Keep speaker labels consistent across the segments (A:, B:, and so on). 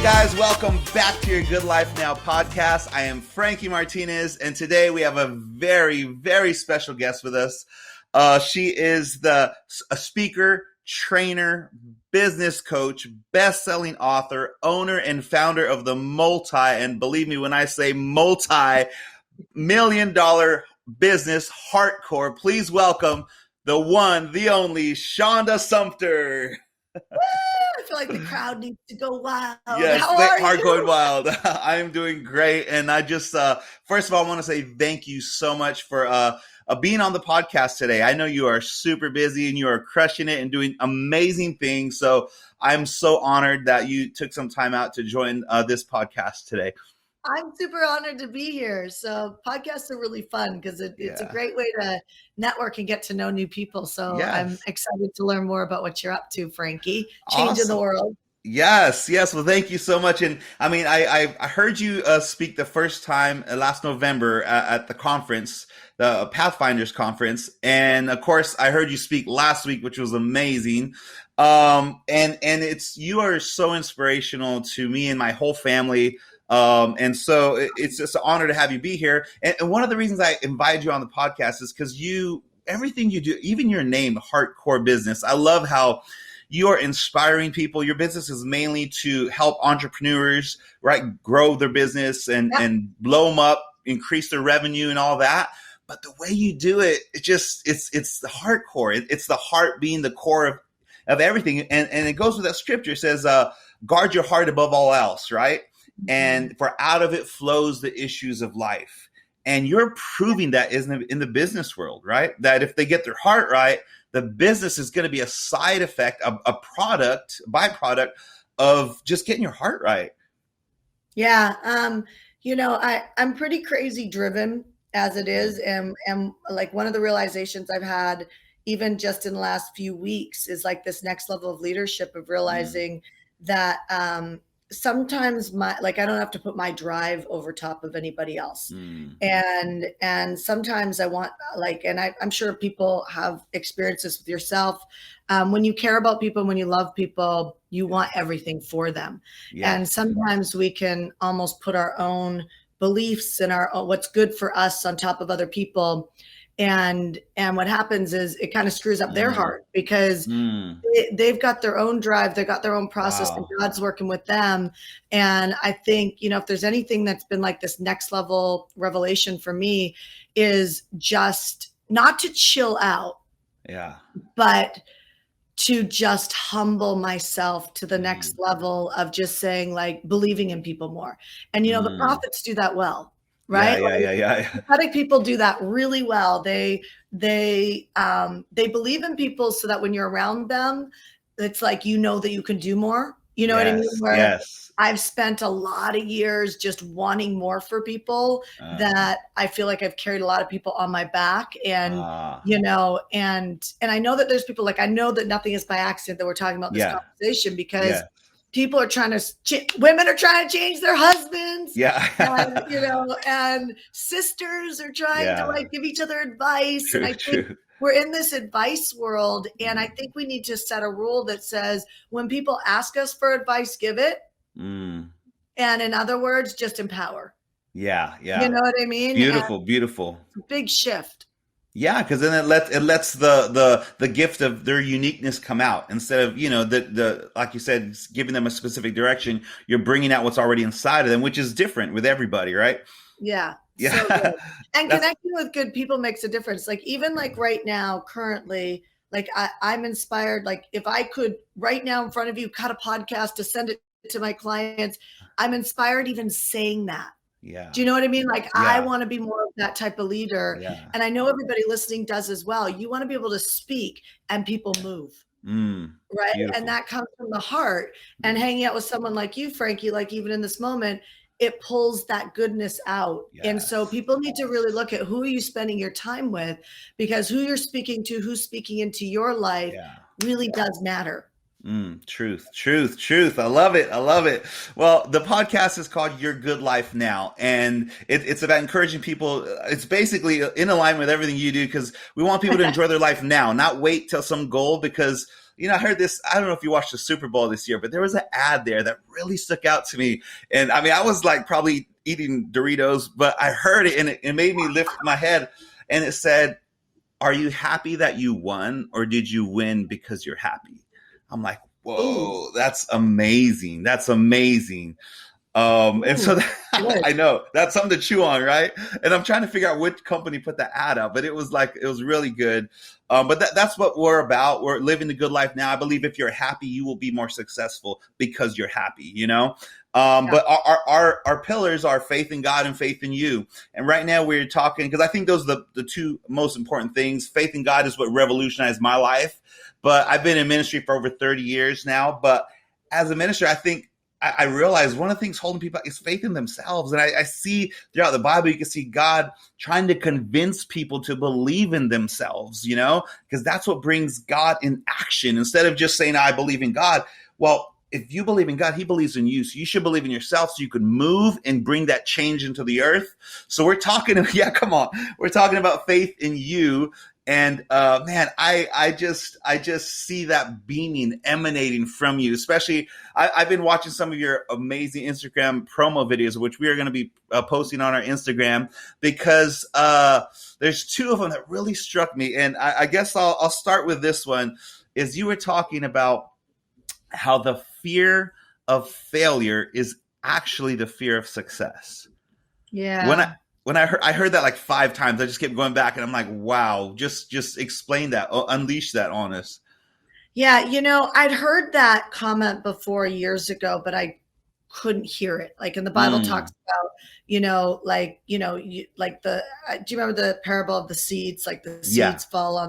A: guys, welcome back to your Good Life Now podcast. I am Frankie Martinez, and today we have a very, very special guest with us. She is a speaker, trainer, business coach, best-selling author, owner, and founder of the and believe me when I say multi-million-dollar business, Heartcore. Please welcome the one, the only, Shanda Sumpter.
B: I feel like the crowd needs to go wild.
A: Yes,
B: How
A: they
B: are you?
A: going wild. I am doing great. And I just, first of all, I want to say thank you so much for being on the podcast today. I know you are super busy and you are crushing it and doing amazing things. So I'm so honored that you took some time out to join this podcast today.
B: I'm super honored to be here. So podcasts are really fun because it's a great way to network and get to know new people. So I'm excited to learn more about what you're up to, Frankie. Changing the world.
A: Yes. Well, thank you so much. And I mean, I heard you speak the first time last November at the conference, the Pathfinders conference. And of course, I heard you speak last week, which was amazing. And you are so inspirational to me and my whole family. And so it's just an honor to have you be here. And one of the reasons I invited you on the podcast is because everything you do, even your name, Heartcore Business, I love how you are inspiring people. Your business is mainly to help entrepreneurs, right, grow their business and blow them up, increase their revenue and all that. But the way you do it, it's the hardcore. It's the heart being the core of everything. And it goes with that scripture. It says, guard your heart above all else, right? And for out of it flows the issues of life. And you're proving that in the business world, right? That if they get their heart right, the business is going to be a side effect, a byproduct of just getting your heart right.
B: Yeah. I'm pretty crazy driven as it is. And like one of the realizations I've had, even just in the last few weeks, is like this next level of leadership of realizing that, sometimes I don't have to put my drive over top of anybody else. And sometimes I want I'm sure people have experiences with yourself. When you care about people, when you love people, you want everything for them. Yeah. And sometimes we can almost put our own beliefs and what's good for us on top of other people. And what happens is it kind of screws up their heart because they've got their own drive, they've got their own process, and God's working with them. And I think, if there's anything that's been like this next level revelation for me is just not to chill out, but to just humble myself to the next level of just saying, like, believing in people more. And, the prophets do that well. Right?
A: Yeah.
B: Prophetic people do that really well. They believe in people so that when you're around them, it's like, that you can do more. You know what I mean? Where I've spent a lot of years just wanting more for people that I feel like I've carried a lot of people on my back. And, and I know that there's people I know that nothing is by accident that we're talking about this conversation because people are women are trying to change their husbands. And sisters are trying to give each other advice. And I think we're in this advice world. And I think we need to set a rule that says when people ask us for advice, give it. And in other words, just empower. Yeah. You know what I mean?
A: Beautiful.
B: Big shift.
A: Yeah, because then it lets the gift of their uniqueness come out instead of the like you said, giving them a specific direction. You're bringing out what's already inside of them, which is different with everybody, right?
B: Yeah. So good. And connecting with good people makes a difference. Like even right now, currently, I'm inspired. Like if I could right now in front of you cut a podcast to send it to my clients, I'm inspired even saying that. Yeah. Do you know what I mean? I want to be more of that type of leader. Yeah. And I know everybody listening does as well. You want to be able to speak and people move. Right. Beautiful. And that comes from the heart. And hanging out with someone like you, Frankie, even in this moment, it pulls that goodness out. Yes. And so people need to really look at who are you spending your time with, because who you're speaking to, who's speaking into your life really does matter.
A: Truth. I love it. Well, the podcast is called Your Good Life Now, and it's about encouraging people. It's basically in alignment with everything you do because we want people to enjoy their life now, not wait till some goal, because I heard this. I don't know if you watched the Super Bowl this year, but there was an ad there that really stuck out to me. And I mean, I was like probably eating Doritos, but I heard it and it made me lift my head. And it said, "Are you happy that you won, or did you win because you're happy?" I'm like,
B: Ooh,
A: whoa, that's amazing. That's amazing. And so
B: ooh, good.
A: I know that's something to chew on, right? And I'm trying to figure out which company put that ad out, but it was really good. But that's what we're about. We're living the good life now. I believe if you're happy, you will be more successful because you're happy,
B: Yeah.
A: But our pillars are faith in God and faith in you. And right now we're talking, because I think those are the two most important things. Faith in God is what revolutionized my life. But I've been in ministry for over 30 years now. But as a minister, I think I realize one of the things holding people back is faith in themselves. And I see throughout the Bible, you can see God trying to convince people to believe in themselves, because that's what brings God in action. Instead of just saying, I believe in God. Well, if you believe in God, he believes in you. So you should believe in yourself so you can move and bring that change into the earth. So we're talking, yeah, come on. We're talking about faith in you. And man, I just see that beaming emanating from you. Especially, I've been watching some of your amazing Instagram promo videos, which we are going to be posting on our Instagram, because there's two of them that really struck me. And I guess I'll start with this one. Is you were talking about how the fear of failure is actually the fear of success.
B: Yeah.
A: When I heard that like 5 times, I just kept going back and I'm like, wow, just explain that, unleash that on us.
B: Yeah. I'd heard that comment before years ago, but I couldn't hear it. Like, in the Bible
A: Mm,
B: talks about, like do you remember the parable of the seeds? Like, the
A: yeah,
B: seeds fall on,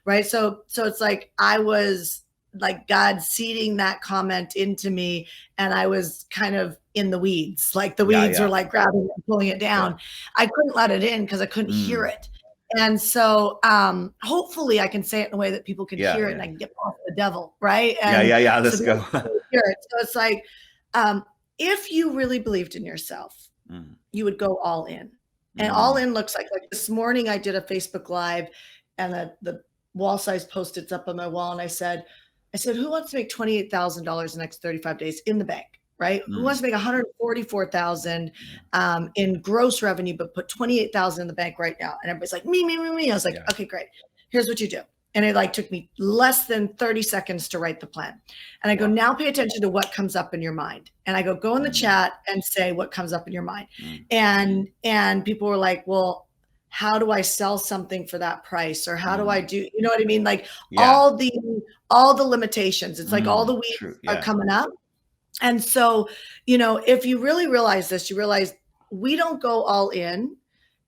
B: right? So it's like, I was like God seeding that comment into me, and I was kind of in the weeds. Like, the
A: yeah,
B: weeds are
A: yeah,
B: like grabbing and pulling it
A: yeah.
B: down. I couldn't let it in because I couldn't hear
A: Mm,
B: it. And so hopefully I can say it in a way that people can
A: yeah,
B: hear it,
A: yeah,
B: and I can get off the devil, right?
A: yeah,
B: And
A: yeah, yeah.
B: so
A: Let's
B: people
A: go.
B: can hear it. So it's like, um, if you really believed in yourself,
A: Mm,
B: you would go all in. And all
A: mm,
B: in looks like this morning I did a Facebook Live, and the wall size post-its up on my wall. And I said, who wants to make $28,000 the next 35 days in the bank? Right? Who wants
A: mm,
B: to make 144,000
A: yeah,
B: in gross revenue, but put 28,000 in the bank right now? And everybody's like, me, me, me, me. I was like,
A: yeah.
B: okay, great. Here's what you do. And it like took me less than 30 seconds to write the plan. And I go,
A: Wow.
B: now pay attention to what comes up in your mind. And I go in the
A: Mm,
B: chat and say what comes up in your mind.
A: mm,
B: And people were like, well, how do I sell something for that price? Or how do I
A: mm,
B: do, you know what I mean? Like,
A: yeah.
B: all the limitations. It's like all the weeds
A: True.
B: are
A: Yeah.
B: coming up. And so, if you really realize this, you realize we don't go all in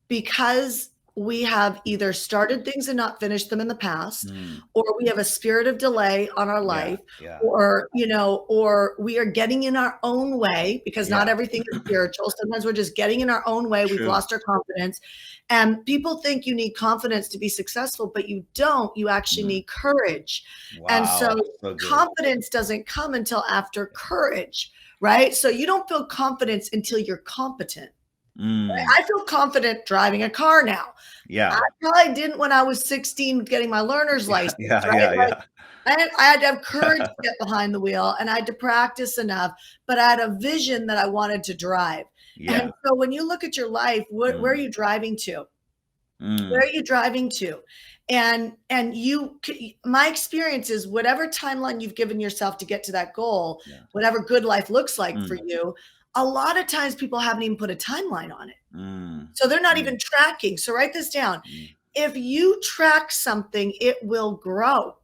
B: because we have either started things and not finished them in the past,
A: Mm,
B: or we have a spirit of delay on our
A: yeah.
B: life,
A: Yeah.
B: or we are getting in our own way, because not
A: Yeah.
B: everything is spiritual. Sometimes we're just getting in our own way. We've
A: True.
B: lost our confidence. And people think you need confidence to be successful, but you don't. You actually
A: Mm,
B: need courage. And so
A: wow. So good.
B: confidence doesn't come until after courage, right? So you don't feel confidence until you're competent.
A: Mm,
B: I feel confident driving a car now. I
A: yeah.
B: probably didn't when I was 16 getting my learner's
A: Yeah.
B: license,
A: Yeah.
B: right?
A: Yeah.
B: Like,
A: Yeah.
B: I had to have courage to get behind the wheel, and I had to practice enough, but I had a vision that I wanted to drive. And
A: Yeah.
B: so when you look at your life, where are
A: Mm,
B: you driving to? Where
A: mm,
B: are you driving to? And my experience is, whatever timeline you've given yourself to get to that goal,
A: yeah.
B: whatever good life looks like for
A: Mm,
B: you, a lot of times people haven't even put a timeline on it.
A: mm,
B: So they're not
A: mm,
B: even tracking. So write this down.
A: mm.
B: If you track something, it will grow.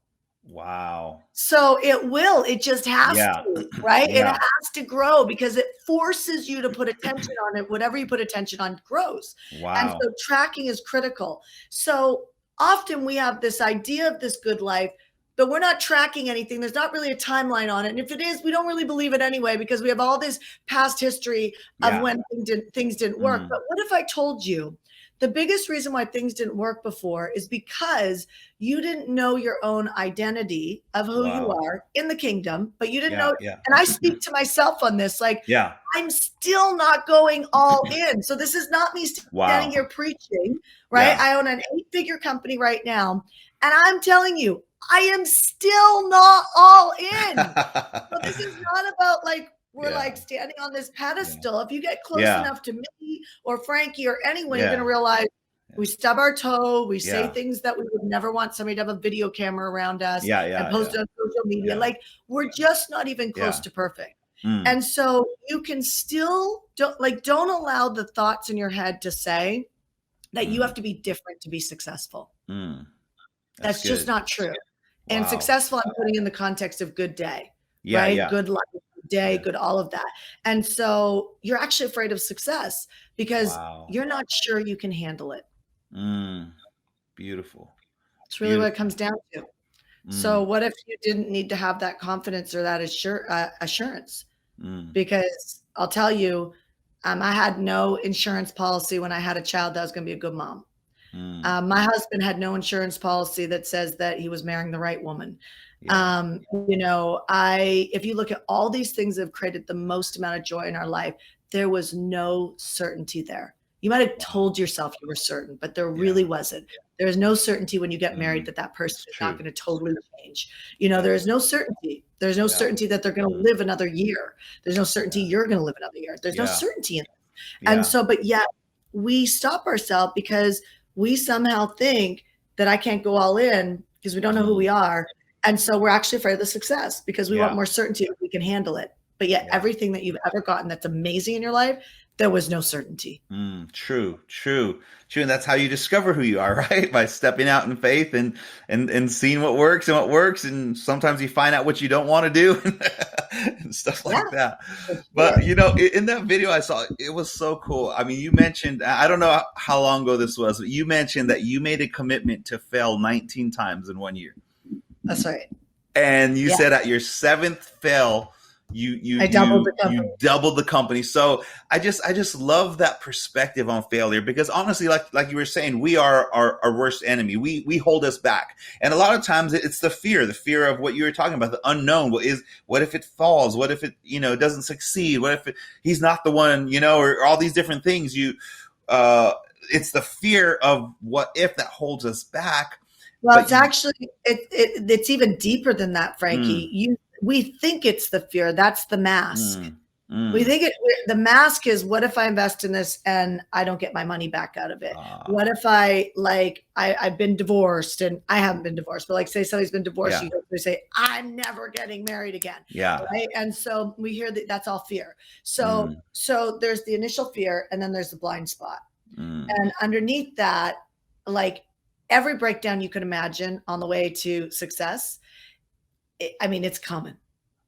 A: Wow.
B: So it just has
A: Yeah.
B: to, right? It
A: Yeah.
B: has to grow because it forces you to put attention on it. Whatever you put attention on grows. And
A: Wow.
B: so tracking is critical. So often we have this idea of this good life, but we're not tracking anything. There's not really a timeline on it. And if it is, we don't really believe it anyway, because we have all this past history of
A: Yeah.
B: when things didn't work.
A: Mm,
B: But what if I told you the biggest reason why things didn't work before is because you didn't know your own identity of who you
A: wow.
B: are in the kingdom, but you didn't
A: Yeah.
B: know.
A: Yeah.
B: And I speak to myself on this, like,
A: Yeah.
B: I'm still not going all in. So this is not me standing
A: Wow.
B: here preaching, right?
A: Yeah.
B: I own an 8-figure company right now. And I'm telling you, I am still not all in. So this is not about like, we're
A: Yeah.
B: like standing on this
A: Yeah.
B: pedestal. If you get close
A: Yeah.
B: enough to me or Frankie or anyone, you're going to
A: Yeah.
B: realize
A: Yeah.
B: we stub our toe. We say
A: Yeah.
B: things that we would never want somebody to have a video camera around us
A: Yeah.
B: and
A: Yeah.
B: post
A: Yeah.
B: it on social media.
A: Yeah.
B: Like we're just not even close
A: Yeah.
B: to perfect.
A: Mm.
B: And so you can still don't allow the thoughts in your head to say that you have to be different to be successful.
A: Mm. That's
B: That's just
A: good.
B: not true. And
A: Wow.
B: successful, I'm putting in the context of good day,
A: Yeah.
B: right?
A: Yeah.
B: Good life, good day,
A: Yeah.
B: good all of that. And so you're actually afraid of success because
A: Wow.
B: you're not sure you can handle it.
A: Mm. Beautiful.
B: It's really what it
A: Beautiful.
B: comes down to. So
A: Mm.
B: what if you didn't need to have that confidence or that assurance?
A: Mm.
B: Because I'll tell you, I had no insurance policy when I had a child that was going to be a good mom.
A: Mm.
B: My husband had no insurance policy that says that he was marrying the right woman.
A: Yeah.
B: If you look at all these things that have created the most amount of joy in our life, there was no certainty there. You might have
A: Wow.
B: told yourself you were certain, but there
A: Yeah.
B: really wasn't. There's no certainty when you get married that that person
A: It's
B: is not
A: true.
B: going to totally change.
A: Yeah.
B: There is no certainty. There's no
A: Yeah.
B: certainty that they're going to live another year. There's no certainty you're going to live another year. There's no
A: Yeah.
B: certainty in it.
A: Yeah.
B: And so, but yet we stop ourselves because we somehow think that I can't go all in because we don't know who we are. And so we're actually afraid of the success because we want more certainty that we can handle it. But yet everything that you've ever gotten that's amazing in your life, there was no certainty.
A: True. And that's how you discover who you are, right? By stepping out in faith and seeing what works and what works. And sometimes you find out what you don't want to do and stuff like that. But, in that video I saw, it was so cool. I mean, you mentioned, I don't know how long ago this was, but you mentioned that you made a commitment to fail 19 times in 1 year.
B: That's right.
A: And you said at your seventh fail, you
B: doubled the company.
A: You doubled the company. So I just love that perspective on failure, because honestly, like you were saying, we are our worst enemy. We hold us back. And a lot of times it's the fear of what you were talking about, the unknown. What if it falls? What if it, doesn't succeed? What if he's not the one, or all these different things it's the fear of what if that holds us back.
B: Well, it's actually, it's even deeper than that, Frankie. We think it's the fear. That's the mask. We think the mask is, what if I invest in this and I don't get my money back out of it? What if I've been divorced, and I haven't been divorced, but say somebody's been divorced, they say, I'm never getting married again.
A: Yeah.
B: Right. And so we hear that's all fear. So there's the initial fear, and then there's the blind spot. And underneath that, every breakdown you could imagine on the way to success, it's coming.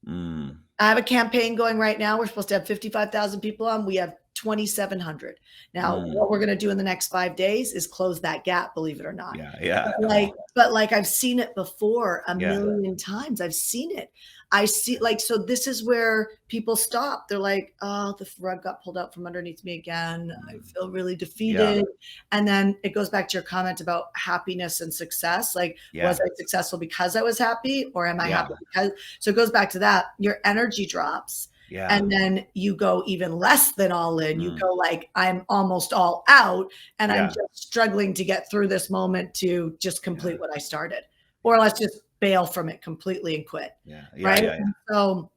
B: I have a campaign going right now. We're supposed to have 55,000 people on. We have 2,700. Now, what we're going to do in the next 5 days is close that gap, believe it or not.
A: Yeah.
B: But I've seen it before a million times. I've seen it. I see, so this is where people stop. They're like, oh, the rug got pulled out from underneath me again. I feel really defeated. And then it goes back to your comment about happiness and success. Was I successful because I was happy, or am I happy because? So it goes back to that. Your energy drops. And then you go even less than all in. You go I'm almost all out, and I'm just struggling to get through this moment to just complete what I started, or let's just bail from it completely and quit. Right. So,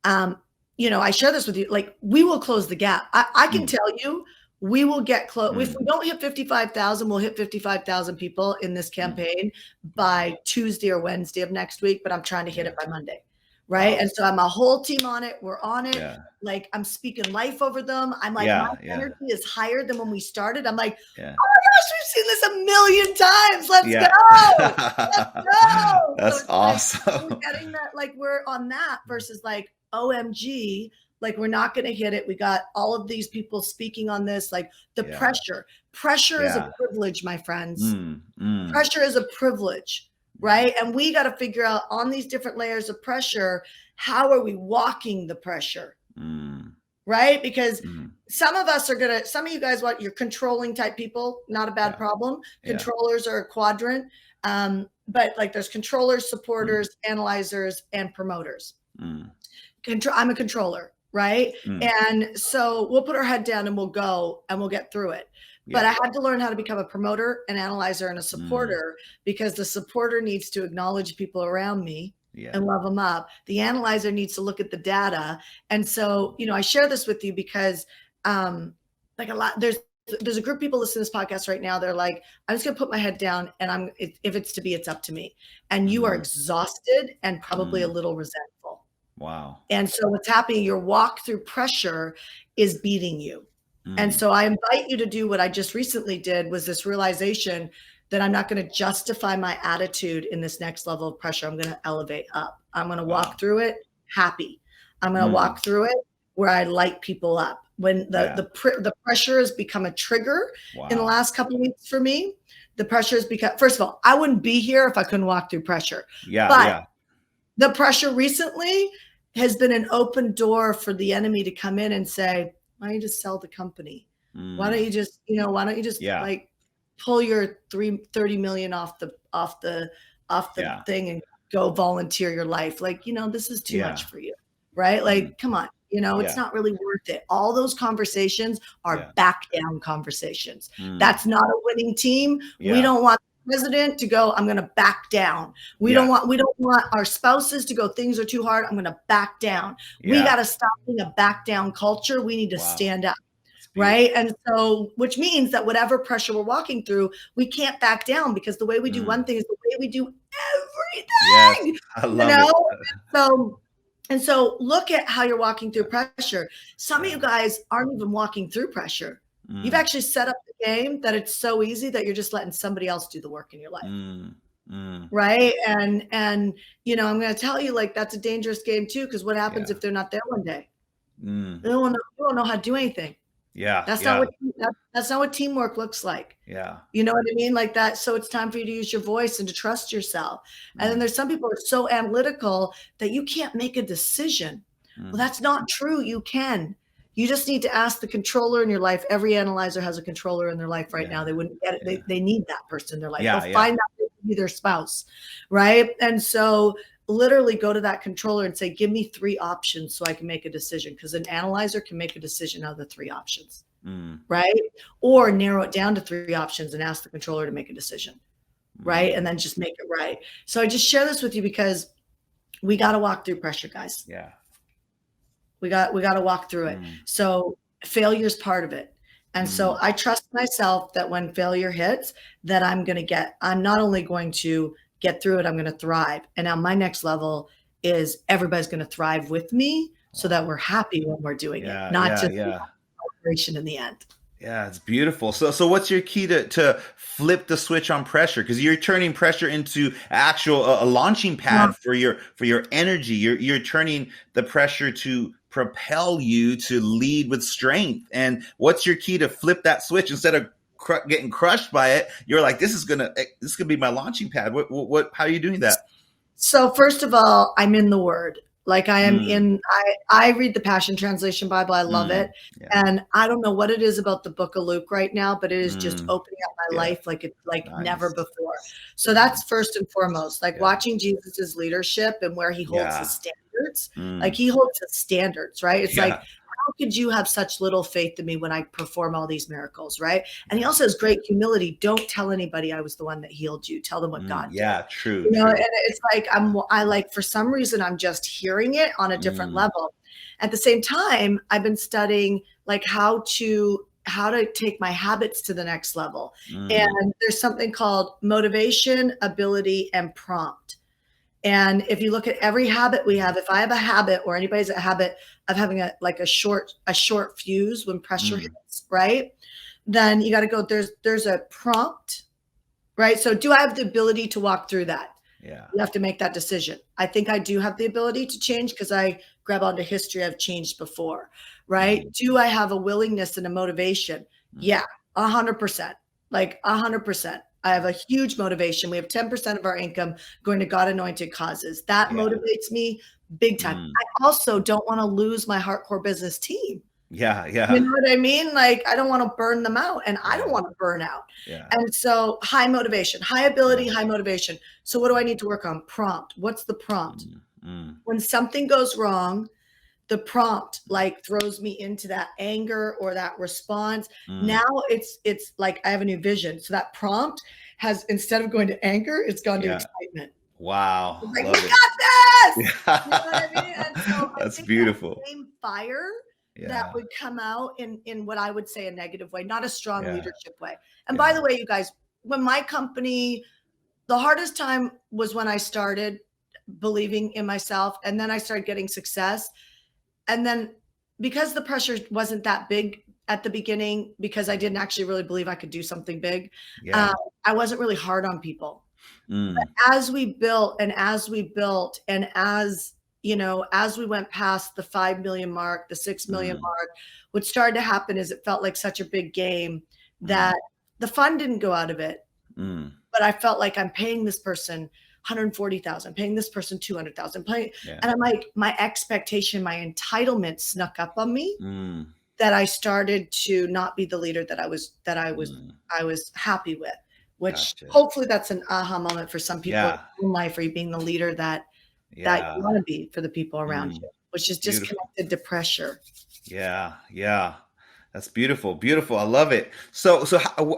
B: I share this with you. We will close the gap. I can tell you, we will get close. If we don't hit 55,000, we'll hit 55,000 people in this campaign by Tuesday or Wednesday of next week. But I'm trying to hit it by Monday. Right. And so I'm a whole team on it. We're on it. I'm speaking life over them. I'm my energy is higher than when we started. I'm like, oh my gosh, we've seen this a million times. Let's go. Let's go.
A: That's awesome.
B: We're getting that, we're on that versus OMG, we're not going to hit it. We got all of these people speaking on this, the pressure is a privilege, my friends. Pressure is a privilege. Right. And we got to figure out, on these different layers of pressure, how are we walking the pressure? Right. Because some of us are some of you guys, you're controlling type people, not a bad problem. Controllers are a quadrant. But there's controllers, supporters, analyzers, and promoters. I'm a controller. Right. And so we'll put our head down and we'll go and we'll get through it. But I
A: Yeah.
B: had to learn how to become a promoter, an analyzer, and a
A: Mm.
B: supporter, because the supporter needs to acknowledge people around me
A: Yeah.
B: and love them up. The analyzer needs to look at the data. And so, I share this with you because like a lot, there's a group of people listening to this podcast right now. They're like, I'm just going to put my head down, and if it's to be, it's up to me. And you are
A: Mm.
B: exhausted and probably a
A: Mm.
B: little resentful.
A: Wow.
B: And so what's happening, your walk through pressure is beating you. And
A: Mm.
B: so I invite you to do what I just recently did, was this realization that I'm not going to justify my attitude in this next level of pressure. I'm going to elevate up. I'm going to
A: Wow.
B: walk through it happy. I'm going to
A: Mm.
B: walk through it where I light people up. When
A: Yeah.
B: the pressure has become a trigger in the
A: Wow.
B: last couple of weeks for me, the pressure has become, first of all, I wouldn't be here if I couldn't walk through pressure.
A: Yeah.
B: But
A: Yeah.
B: the pressure recently has been an open door for the enemy to come in and say, why don't you just sell the company? Why don't
A: Mm.
B: you just,
A: Yeah.
B: like pull your 30 million off the
A: Yeah.
B: thing and go volunteer your life? Like, this is too
A: Yeah.
B: much for you, right?
A: Mm.
B: Like, come on, it's
A: Yeah.
B: not really worth it. All those conversations
A: Yeah.
B: are back down conversations.
A: Mm.
B: That's not a winning team. We
A: Yeah.
B: don't want the president to go, I'm going to back down. We
A: Yeah.
B: don't want our spouses to go, things are too hard, I'm going to back down. We
A: Yeah.
B: got to stop being a back down culture. We need to
A: Wow.
B: stand up.
A: It's
B: Right.
A: beautiful.
B: And so, which means that whatever pressure we're walking through, we can't back down, because the way we do one
A: Mm.
B: thing is the way we do
A: Yes.
B: everything,
A: I
B: you
A: love it.
B: know? So look at how you're walking through pressure. Some of
A: Yeah.
B: you guys aren't even walking through pressure. You've
A: Mm.
B: actually set up the game that it's so easy that you're just letting somebody else do the work in your life.
A: Mm. Mm.
B: Right. And I'm going to tell you, like, that's a dangerous game too, because what happens
A: Yeah.
B: if they're not there one day?
A: Mm.
B: They don't know how to do anything.
A: Yeah.
B: That's not
A: Yeah.
B: that's not what teamwork looks like.
A: Yeah.
B: You know what I mean? Like that. So it's time for you to use your voice and to trust yourself. And then
A: Mm.
B: there's some people who are so analytical that you can't make a decision. Well,
A: Mm.
B: that's not true. You can. You just need to ask the controller in your life. Every analyzer has a controller in their life right now.
A: Yeah.
B: They wouldn't get it.
A: Yeah.
B: They need that person in their life. They'll
A: Yeah. Yeah.
B: find that person to be their spouse. Right. And so literally go to that controller and say, give me 3 options so I can make a decision. Because an analyzer can make a decision out of the 3 options.
A: Mm.
B: Right. Or narrow it down to 3 options and ask the controller to make a decision. Right.
A: Mm.
B: And then just make it right. So I just share this with you because we got to walk through pressure, guys.
A: Yeah.
B: We got to walk through it.
A: Mm.
B: So failure is part of it. And so
A: Mm.
B: I trust myself that when failure hits, that I'm not only going to get through it, I'm going to thrive. And now my next level is everybody's going to thrive with me so that we're happy when we're doing
A: Yeah.
B: it, not
A: Yeah.
B: just
A: Yeah.
B: celebration in the end.
A: Yeah, it's beautiful. So what's your key to flip the switch on pressure? Because you're turning pressure into actual a launching pad for your energy. You're turning the pressure to propel you to lead with strength. And what's your key to flip that switch instead of getting crushed by it? You're like, this is gonna be my launching pad. What how are you doing that?
B: So first of all, I'm in the Word. Like I am
A: Mm.
B: I read the Passion Translation Bible. I love it.
A: Yeah.
B: And I don't know what it is about the book of Luke right now, but it is just
A: Mm.
B: opening up my
A: Yeah.
B: life like it's like
A: Nice.
B: never before. So that's first and foremost, like
A: Yeah.
B: watching Jesus's leadership and where he holds his standards.
A: Mm.
B: Like he holds his standards, right? It's
A: Yeah.
B: like, how could you have such little faith in me when I perform all these miracles, right? And he also has great humility. Don't tell anybody I was the one that healed you. Tell them what God did.
A: Yeah, true.
B: You know,
A: true.
B: and it's like I like, for some reason I'm just hearing it on a different level. At the same time, I've been studying like how to take my habits to the next level. And there's something called motivation, ability, and prompt. And if you look at every habit we have, if I have a habit or anybody's a habit of having a short fuse when pressure hits, right? Then you got to go, there's a prompt, right? So do I have the ability to walk through that?
A: Yeah.
B: You have to make that decision. I think I do have the ability to change because I grab onto history. I've changed before, right? Do I have a willingness and a motivation? Yeah, 100%. Like 100%. I have a huge motivation. We have 10% of our income going to God anointed causes. That motivates me big time. I also don't want to lose my hardcore business team.
A: Yeah. Yeah.
B: You know what I mean? Like I don't want to burn them out, and I don't want to burn out.
A: Yeah.
B: And so high motivation, high ability, high motivation. So what do I need to work on? Prompt. What's the prompt? When something goes wrong, the prompt like throws me into that anger or that response.
A: Mm.
B: Now it's like I have a new vision. So that prompt has, instead of going to anger, it's gone to
A: Yeah.
B: excitement.
A: Wow.
B: It's like, we
A: Love it.
B: got this. You know what I mean? And so
A: Yeah.
B: I
A: That's
B: think that
A: beautiful.
B: same fire that
A: Yeah.
B: would come out in what I would say a negative way, not a strong
A: Yeah.
B: leadership way. And by
A: Yeah.
B: the way, you guys, when my company, the hardest time was when I started believing in myself, and then I started getting success. And then because the pressure wasn't that big at the beginning, because I didn't actually really believe I could do something big,
A: Yeah.
B: I wasn't really hard on people.
A: Mm.
B: As we built and as we built, and as you know, as we went past the 5 million mark, the 6 million
A: Mm.
B: mark, what started to happen is it felt like such a big game
A: Mm.
B: that the fun didn't go out of it.
A: Mm.
B: But I felt like I'm paying this person 140,000, paying this person 200,000, paying,
A: Yeah.
B: and I'm like, my expectation, my entitlement snuck up on me,
A: Mm.
B: that I started to not be the leader that
A: Mm.
B: I was happy with, which
A: Gotcha.
B: hopefully that's an aha moment for some people
A: Yeah.
B: in life. Are you being the leader that you
A: Yeah.
B: want to be for the people around
A: Mm.
B: you, which is
A: Beautiful.
B: disconnected to pressure.
A: Yeah. Yeah. That's beautiful. Beautiful. I love it. So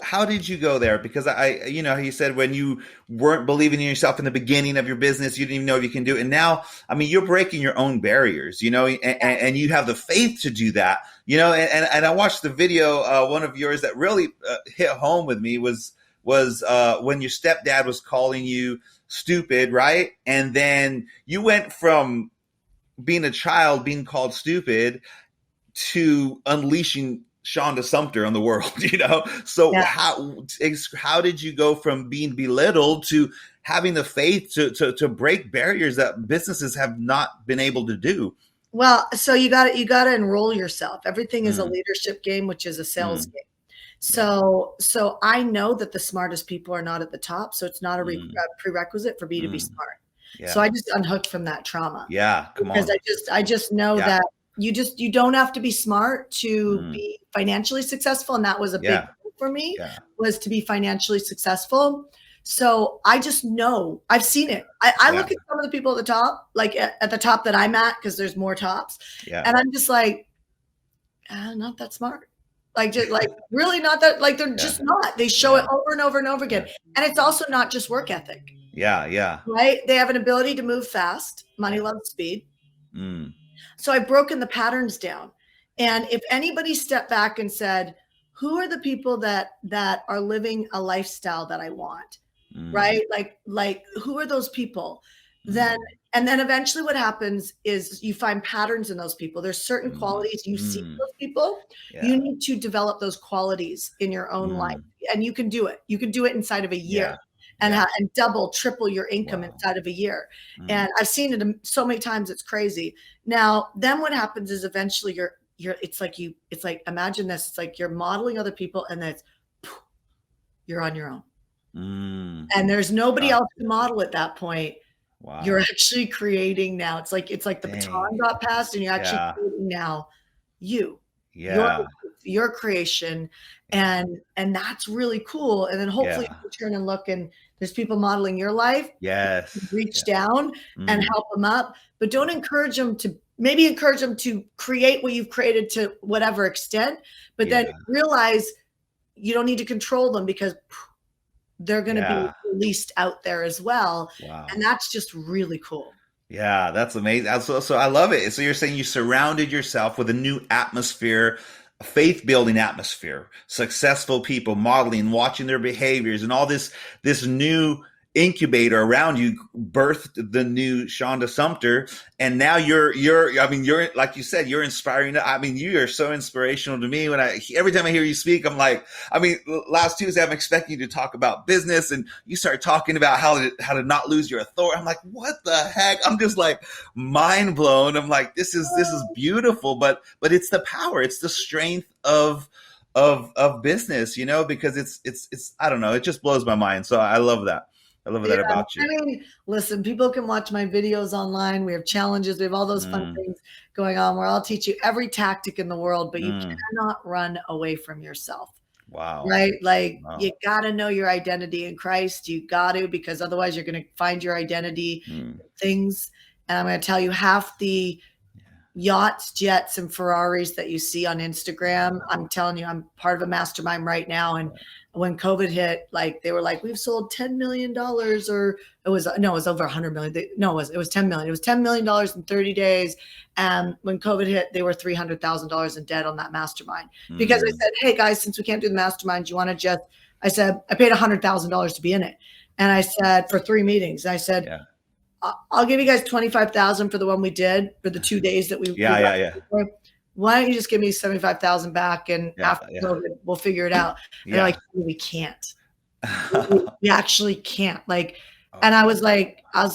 A: how did you go there? Because you know, you said when you weren't believing in yourself in the beginning of your business, you didn't even know if you can do it. And now, I mean, you're breaking your own barriers, you know, and you have the faith to do that, you know, and I watched the video, one of yours that really hit home with me was when your stepdad was calling you stupid, right? And then you went from being a child being called stupid to unleashing Shanda Sumpter on the world, you know? So
B: Yeah.
A: how did you go from being belittled to having the faith to break barriers that businesses have not been able to do?
B: Well, so you got to enroll yourself. Everything is a
A: Mm.
B: leadership game, which is a sales
A: Mm.
B: game.
A: Yeah.
B: So I know that the smartest people are not at the top. So it's not a
A: Mm.
B: prerequisite for me to be
A: Mm.
B: smart. So
A: Yeah.
B: I just unhooked from that trauma,
A: Yeah. Come
B: because
A: on.
B: I just know
A: Yeah.
B: that you don't have to be smart to
A: Mm.
B: be financially successful. And that was a big
A: Yeah.
B: goal for me,
A: Yeah.
B: was to be financially successful. So I just know, I've seen it. I
A: Yeah.
B: look at some of the people at the top, like at the top that I'm at, because there's more tops.
A: Yeah.
B: And I'm just like, not that smart. Like, just like really not that, like they're
A: Yeah.
B: just not. They show it
A: Yeah.
B: over and over and over again.
A: Yeah.
B: And it's also not just work ethic,
A: Yeah. Yeah.
B: right? They have an ability to move fast. Money
A: Yeah.
B: loves speed.
A: Mm.
B: So I've broken the patterns down. And if anybody stepped back and said, who are the people that are living a lifestyle that I want?
A: Mm.
B: Right? Like who are those people? Then
A: Mm.
B: and then eventually what happens is you find patterns in those people. There's certain
A: Mm.
B: qualities you see in
A: Mm.
B: those people. You
A: Yeah.
B: need to develop those qualities in your own life.
A: Mm.
B: And you can do it. You can do it inside of a year,
A: Yeah.
B: and
A: Yeah.
B: and double, triple your income
A: Wow.
B: inside of a year.
A: Mm.
B: And I've seen it so many times, it's crazy. Now, then what happens is eventually it's like imagine this, it's like you're modeling other people, and then you're on your own.
A: Mm.
B: And there's nobody else to
A: Gotcha.
B: model at that point. You're
A: Wow.
B: actually creating now. It's like the baton
A: Dang.
B: got passed, and you're actually
A: Yeah.
B: creating now you, your
A: Yeah.
B: your creation,
A: Yeah.
B: and that's really cool. And then hopefully
A: Yeah.
B: you turn and look, and there's people modeling your life.
A: Yes.
B: Reach
A: Yeah.
B: down and
A: Mm.
B: help them up, but don't encourage them to, maybe encourage them to create what you've created to whatever extent, but then
A: Yeah.
B: realize you don't need to control them, because they're going to be
A: Yeah.
B: released out there as well.
A: Wow.
B: And that's just really cool.
A: Yeah, that's amazing. So I love it. So you're saying you surrounded yourself with a new atmosphere, a faith building atmosphere, successful people modeling, watching their behaviors, and all this new incubator around you birthed the new Shanda Sumpter. And now you're like you said, you're inspiring. I mean, you are so inspirational to me. Every time I hear you speak, I'm like, I mean, last Tuesday, I'm expecting you to talk about business, and you start talking about how to not lose your authority. I'm like, what the heck? I'm just like mind blown. I'm like, this is beautiful, but it's the power, it's the strength of business, you know, because it's I don't know, it just blows my mind. So I love that. I love that
B: Yeah,
A: about you.
B: I mean, listen, people can watch my videos online. We have challenges. We have all those fun
A: Mm.
B: things going on where I'll teach you every tactic in the world, but you
A: Mm.
B: cannot run away from yourself,
A: Wow.
B: right? Like
A: Wow.
B: you got to know your identity in Christ. You got to, because otherwise you're going to find your identity
A: Mm.
B: in things. And I'm going to tell you, half the yachts, jets, and Ferraris that you see on Instagram. I'm telling you, I'm part of a mastermind right now. And when COVID hit, like they were like, we've sold $10 million, or it was over 100 million. It was 10 million. It was $10 million in 30 days. And when COVID hit, they were $300,000 in debt on that mastermind because I said, hey guys, since we can't do the mastermind, you want to just, I said, I paid $100,000 to be in it. And I said, for 3 meetings, I said, I'll give you guys 25,000 for the one we did for the 2 days that we why don't you just give me 75,000 back, and after COVID, we'll figure it out. And they're like, we can't. We actually can't. Like, and I was like, I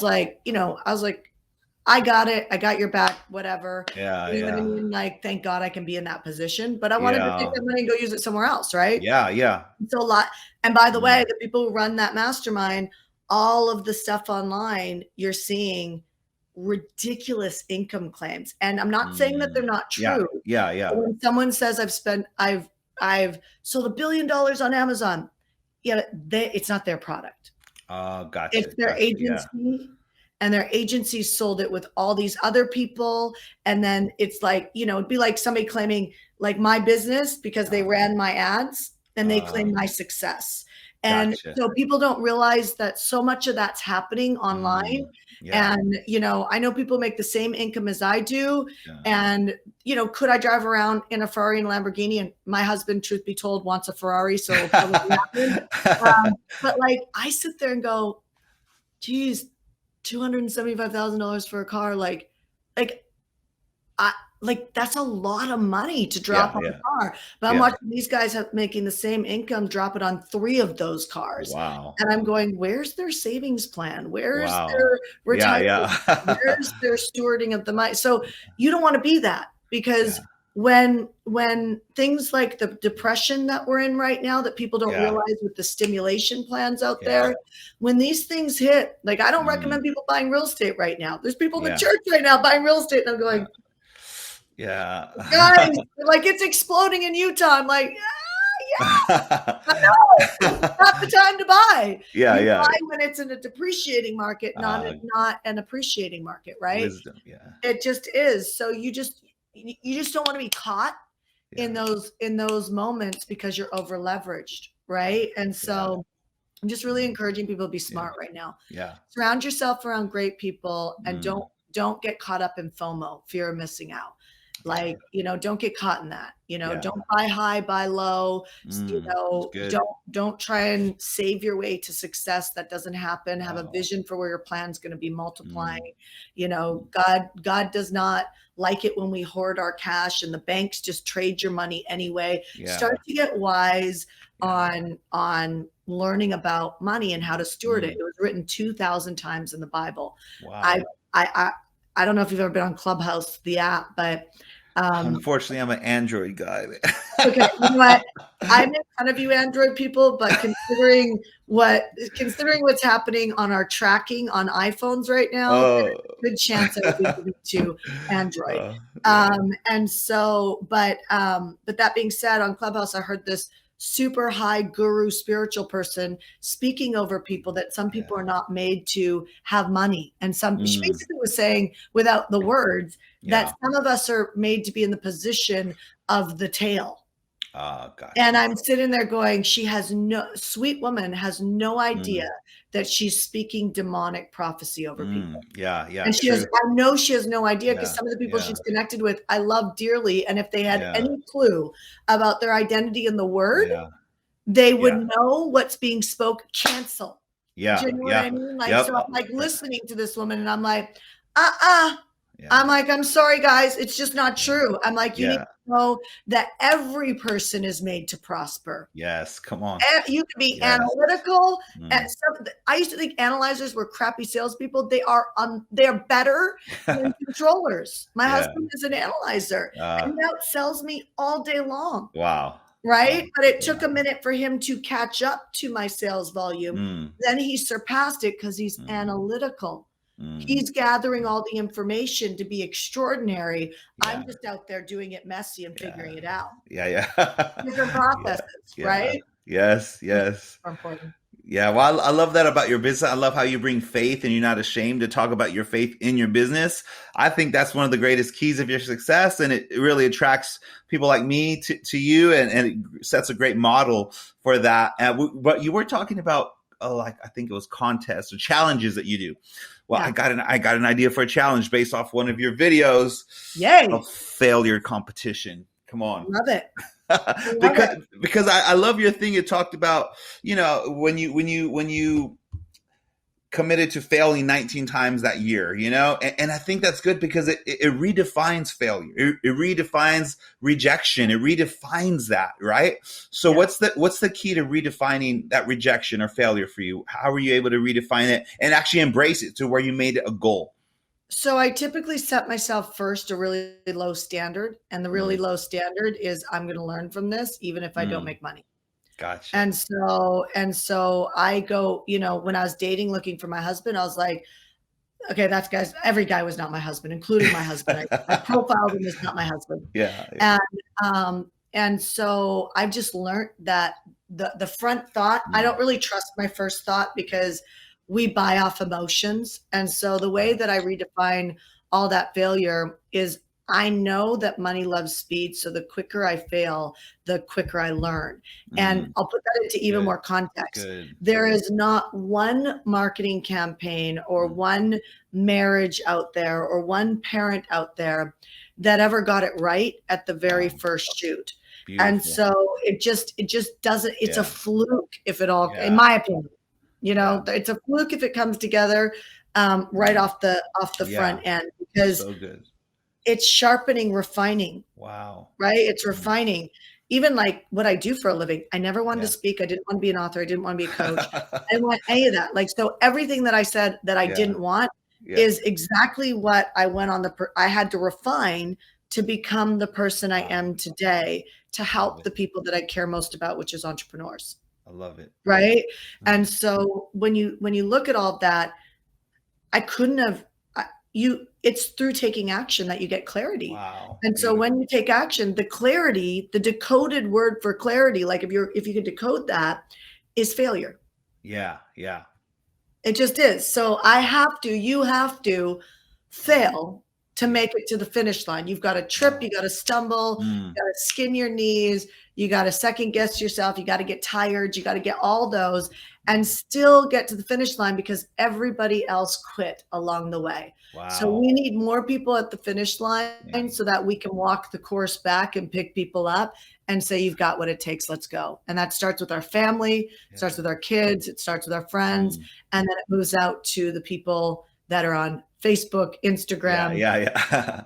B: got it. I got your back, whatever. You know what I mean? Like, thank God I can be in that position. But I wanted to take that money and go use it somewhere else, right? So a lot. And by the way, the people who run that mastermind, all of the stuff online, you're seeing ridiculous income claims. And I'm not saying that they're not true. When someone says I've sold $1 billion on Amazon, it's not their product.
A: Gotcha.
B: It's their agency, and their agency sold it with all these other people. And then it's like, it'd be like somebody claiming like my business because they ran my ads and they claim my success. And so people don't realize that so much of that's happening online. And, I know people make the same income as I do. And, could I drive around in a Ferrari and Lamborghini? And my husband, truth be told, wants a Ferrari. So it'll probably happen. But like, I sit there and go, geez, $275,000 for a car. Like that's a lot of money to drop on a car. But I'm watching these guys making the same income, drop it on 3 of those cars.
A: Wow.
B: And I'm going, where's their savings plan? Where's their retirement? Where's their stewarding of the money? So you don't want to be that, because when things like the depression that we're in right now, that people don't realize with the stimulation plans out there, when these things hit, like I don't recommend people buying real estate right now. There's people in the church right now buying real estate, and I'm going, guys, like it's exploding in Utah. I'm like, I know, not the time to buy. Buy when it's in a depreciating market, not an appreciating market, right?
A: Wisdom,
B: it just is. So you just don't want to be caught in those moments because you're over leveraged, right? And so I'm just really encouraging people to be smart right now. Surround yourself around great people, and don't get caught up in FOMO, fear of missing out. Like, don't get caught in that, don't buy high, buy low, don't try and save your way to success. That doesn't happen. Have a vision for where your plan's going to be multiplying. God does not like it when we hoard our cash and the banks just trade your money anyway. Start to get wise on learning about money and how to steward it. It was written 2,000 times in the Bible. I don't know if you've ever been on Clubhouse, the app, but
A: unfortunately, I'm an Android guy.
B: Okay, you know what? I make fun of you Android people, but considering what's happening on our tracking on iPhones right now, there's a good chance I would be moving to Android. And so, but that being said, on Clubhouse, I heard this super high guru spiritual person speaking over people that some people are not made to have money. And she basically was saying, without the words, that some of us are made to be in the position of the tail.
A: Gotcha.
B: And I'm sitting there going, sweet woman has no idea that she's speaking demonic prophecy over people. And she has, I know she has no idea, because some of the people she's connected with, I love dearly. And if they had any clue about their identity in the word, they would know what's being spoke. Cancel. Do you know what I mean? Like, so I'm like listening to this woman, and I'm like, I'm like, I'm sorry, guys. It's just not true. I'm like, you need to know that every person is made to prosper.
A: Yes. Come on.
B: You can be analytical. And I used to think analyzers were crappy salespeople. They are better than controllers. My husband is an analyzer, and that sells me all day long.
A: Wow.
B: Right. But it took a minute for him to catch up to my sales volume. Then he surpassed it because he's analytical. He's gathering all the information to be extraordinary. I'm just out there doing it messy and figuring it out. Different processes, right?
A: Yes.
B: More important.
A: Yeah, well, I love that about your business. I love how you bring faith and you're not ashamed to talk about your faith in your business. I think that's one of the greatest keys of your success. And it really attracts people like me to you, and it sets a great model for that. But you were talking about, like, I think it was contests or challenges that you do. Well,
B: Yeah.
A: I got an idea for a challenge based off one of your videos.
B: Yay.
A: Of failure competition. Come on.
B: Love it.
A: because I love your thing. You talked about, when you committed to failing 19 times that year, and I think that's good because it redefines failure. It redefines rejection. It redefines that, right? So
B: Yeah.
A: what's the key to redefining that rejection or failure for you? How were you able to redefine it and actually embrace it to where you made it a goal?
B: So I typically set myself first a really low standard, and the really
A: Mm,
B: low standard is I'm going to learn from this, even if I don't
A: mm,
B: make money.
A: gotcha.
B: And so I go, when I was dating, looking for my husband, I was like, okay, every guy was not my husband, including my husband. I profiled him as not my husband.
A: Yeah.
B: And so I've just learned that the front thought, I
A: Mm,
B: don't really trust my first thought because we buy off emotions. And so the way that I redefine all that failure is I know that money loves speed. So the quicker I fail, the quicker I learn. And
A: mm,
B: I'll put that into even
A: good.
B: more context.
A: Good.
B: There is not one marketing campaign or
A: Mm,
B: one marriage out there or one parent out there that ever got it right at the very
A: wow.
B: first shoot. And
A: Beautiful.
B: so it just doesn't, it's a
A: Yeah.
B: fluke if it all, in
A: Yeah.
B: my opinion,
A: Yeah.
B: it's a fluke if it comes together right
A: Mm,
B: off the front
A: yeah.
B: end, because
A: So good.
B: it's sharpening, refining,
A: Wow.
B: right? It's
A: Mm,
B: refining. Even like what I do for a living, I never wanted to
A: yeah.
B: speak. I didn't want to be an author. I didn't want to be a coach. I didn't want any of that. Like, so everything that I said that I
A: Yeah.
B: didn't want
A: Yeah.
B: is exactly what I went on I had to refine to become the person I
A: Wow.
B: am today, to
A: Love
B: help
A: it.
B: the people that I care most about, which is entrepreneurs.
A: I love it.
B: Right.
A: Mm,
B: And so when you look at all of that, I couldn't have it's through taking action that you get clarity.
A: wow.
B: And so when
A: Beautiful.
B: you take action, the clarity, the decoded word for clarity, like if you can decode that, is failure.
A: Yeah. Yeah.
B: It just is. So you have to fail to
A: Yeah.
B: make it to the finish line. You've got to trip,
A: Wow.
B: you got to stumble,
A: Mm,
B: you got to skin your knees, you got to second guess yourself, you got to get tired, you got to get all those and
A: mm,
B: still get to the finish line because everybody else quit along the way. So
A: wow.
B: we need more people at the finish line
A: Yeah.
B: so that we can walk the course back and pick people up and say, you've got what it takes, let's go. And that starts with our family,
A: Yeah.
B: starts with our kids, it starts with our friends,
A: Mm,
B: and then it moves out to the people that are on Facebook,
A: yeah.
B: Instagram.
A: Yeah. Yeah.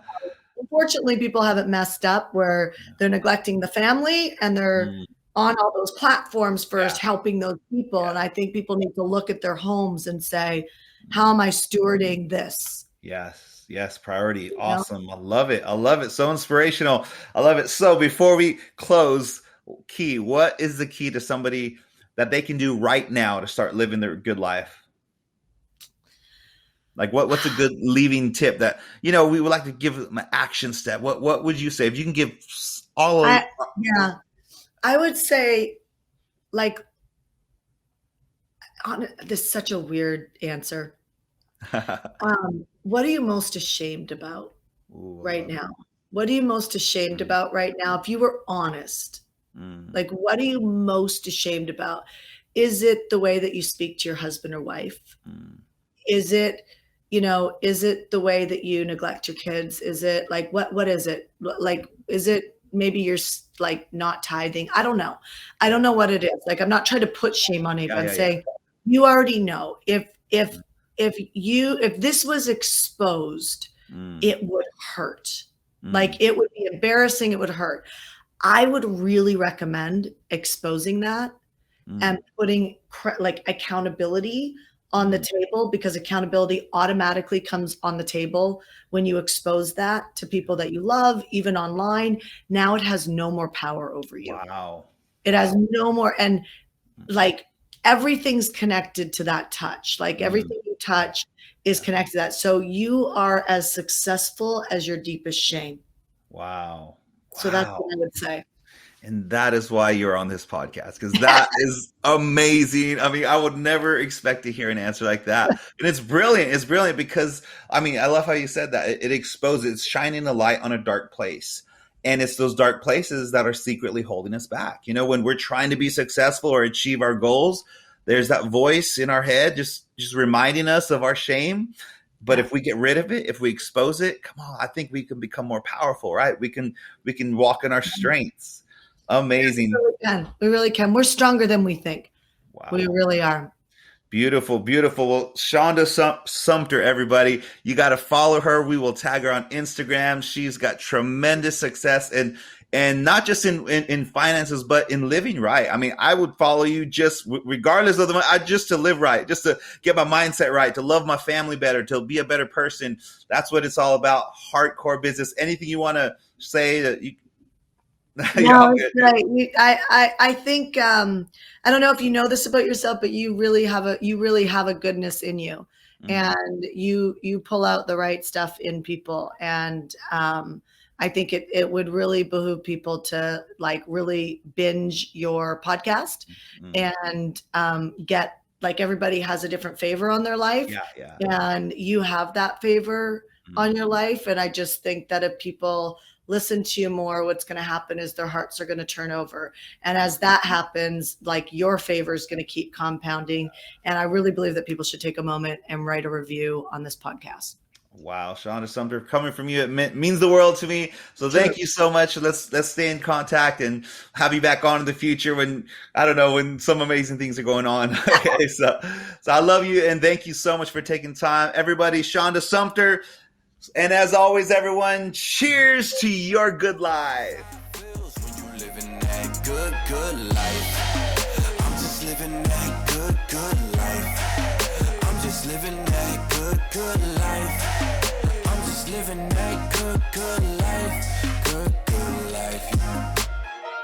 B: Unfortunately, people have it messed up where they're neglecting the family and they're
A: Mm,
B: on all those platforms
A: yeah.
B: first, helping those people.
A: Yeah.
B: And I think people need to look at their homes and say, how
A: Mm.
B: am I stewarding this?
A: Yes, yes, priority.
B: You know?
A: Awesome. I love it. I love it. So inspirational. I love it. So before we close, what is the key to somebody that they can do right now to start living their good life? Like what's a good leaving tip that, we would like to give them an action step. What would you say if you can give all of
B: I, yeah, I would say, like, this is such a weird answer. What are you most ashamed about
A: Ooh, I
B: right
A: love
B: now?
A: it.
B: What are you most ashamed
A: Mm,
B: about right now? If you were honest,
A: mm,
B: like, what are you most ashamed about? Is it the way that you speak to your husband or wife?
A: mm.
B: Is it, is it the way that you neglect your kids? Is it like, what is it? Like, is it maybe you're like not tithing? I don't know. I
A: Yeah,
B: don't know what it is. Like, I'm not trying to put shame on it.
A: yeah,
B: I'm
A: yeah, yeah.
B: saying you already know
A: Mm,
B: if this was exposed,
A: mm,
B: it would hurt.
A: mm,
B: Like, it would be embarrassing. It would hurt. I would really recommend exposing that
A: mm,
B: and putting like accountability on the
A: mm.
B: table, because accountability automatically comes on the table when you expose that to people that you love, even online. Now it has no more power over you.
A: Wow.
B: It has
A: Wow.
B: no more. And
A: Mm,
B: like, everything's connected to that touch. Like,
A: mm.
B: everything you
A: Yeah,
B: touch is
A: yeah.
B: connected to that. So you are as successful as your deepest shame.
A: Wow.
B: So that's
A: Wow.
B: what I would say.
A: And that is why you're on this podcast, because that is amazing. I mean, I would never expect to hear an answer like that. And it's brilliant. It's brilliant because, I mean, I love how you said that. It exposes, it's shining a light on a dark place. And it's those dark places that are secretly holding us back. You know, when we're trying to be successful or achieve our goals, there's that voice in our head just reminding us of our shame. But if we get rid of it, if we expose it, come on, I think we can become more powerful, right? We can walk in our strengths. Amazing.
B: We really can. We're stronger than we think.
A: Wow.
B: We really are.
A: Beautiful, beautiful. Well, Shanda Sumpter, everybody, you got to follow her. We will tag her on Instagram. She's got tremendous success and not just in finances, but in living right. I mean, I would follow you just regardless of just to live right, just to get my mindset right, to love my family better, to be a better person. That's what it's all about. Hardcore business. Anything you want to say that you?
B: No, right. I think I don't know if you know this about yourself, but you really have a goodness in you, and you pull out the right stuff in people, and I think it would really behoove people to like really binge your podcast and get, like, everybody has a different favor on their life, and you have that favor on your life, and I just think that if people listen to you more, what's going to happen is their hearts are going to turn over. And as that happens, like, your favor is going to keep compounding. And I really believe that people should take a moment and write a review on this podcast.
A: Wow, Shanda Sumpter, coming from you, it means the world to me. So thank you so much. Let's stay in contact and have you back on in the future when, I don't know, when some amazing things are going on. Okay, so I love you and thank you so much for taking time. Everybody, Shanda Sumpter. And as always, everyone, cheers to your good life. When you living that good life. I'm just living that good life. I'm just living that good life. I'm just living that good life. Good life.